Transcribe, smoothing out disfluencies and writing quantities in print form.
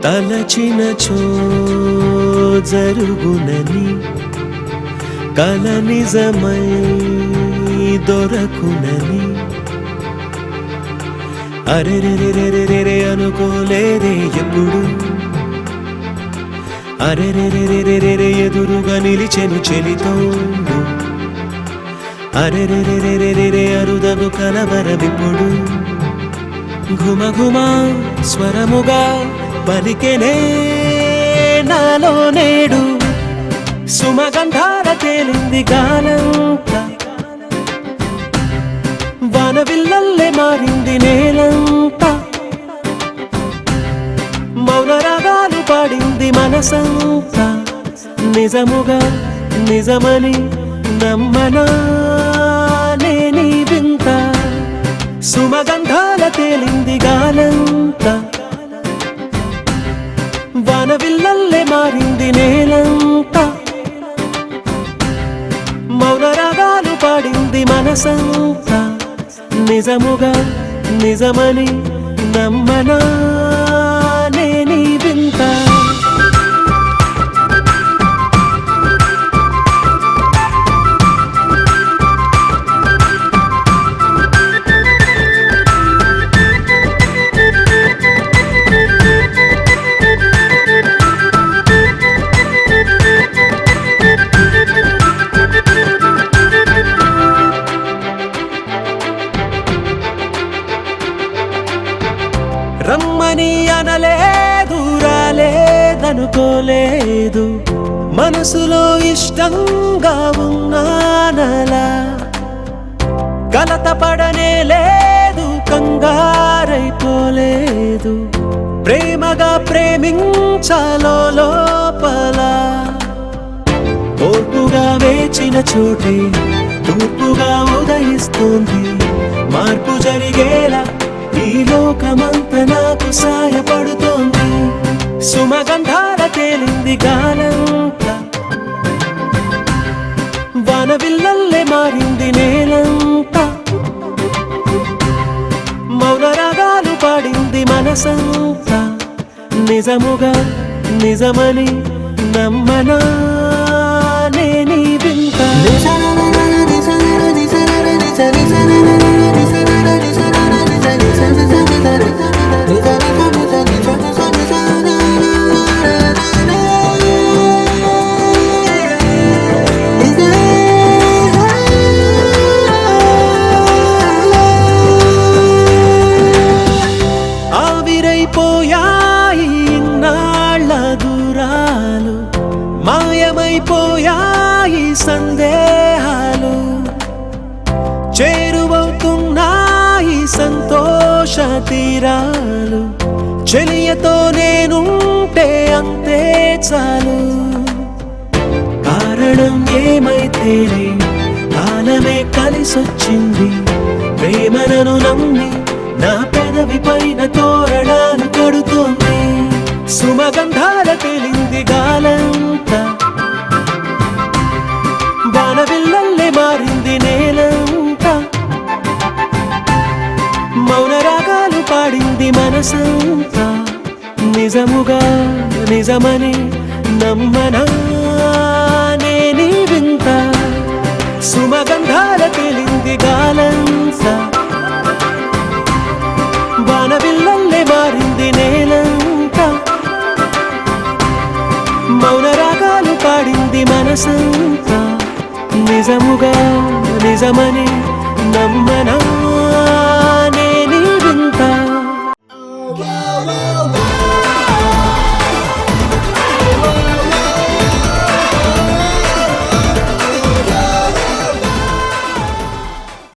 తలచినచో జరుగునని కల నిజమై దొరకునని అరెరెరెరెరెరె అనుకోలేదే ఎప్పుడు అరెరెరెరెరెరె ఎదురుగా నిలిచెను చెలితోడు అరెరెరెరెరెరె అరుదగు కలవరమిప్పుడు ఘుమ ఘుమ స్వరముగా పలికెనే నాలో నేడు సుమగంధాల తేలింది గానంతా వానవిల్లల్లే మారింది నేలంతా మౌన రాగాలు పాడింది మనసంతా నిజముగా నిజమని నమ్మనా నేనీ వింత సుమగంధాల తేలింది గాలంతా వానవిల్లల్లే మారింది నేలంతా మౌన రాగాలు పాడింది మనసంతా నిజముగా నిజమని నమ్మనా నేనీ వింత రమ్మని అనలేదు రాలేదనుకోలేదు మనసులో ఇష్టంగా ఉన్నానలా కలత పడనే లేదు కంగారైపోలేదు ప్రేమగా ప్రేమించాలో లోపల ఓర్పుగా వేచిన చోటే తూర్పుగా ఉదయిస్తుంది మార్పు జరిగేలా ఈ లోకమంత నాకు సాయపడుతోంది సుమగంధాల తేలింది గాలంతా వానవిల్లల్లే మారింది నేలంతా మౌన రాగాలు పాడింది మనసంతా నిజముగా నిజమని నమ్మనా నేనీ వింత ఆవిరైపోయాయి ఇన్నాళ్ళ దూరాలు మాయమైపోయాయి సందేహాలు చేరువవుతున్నాయి సంతోష తీరాలు చెలియతో నేనుంటే అంతే చాలు కారణం ఏమైతేనే కాలమే కలిసొచ్చింది ప్రేమనను నమ్మి నా పెదవి పైన తోరణాలు కడుతోంది సుమగంధాల తేలింది గాలంతా వానవిల్లల్లే మారింది నేలంతా మౌన రాగాలు పాడింది మనసంతా నిజముగా నిజమని నమ్మనా నేనీ వింత సుమగంధాల తేలింది గాలంతా వానవిల్లల్లే మారింది నేలంతా మౌన రాగాలు పాడింది మనసంతా నిజముగా నిజమని నమ్మనా నేనీ వింత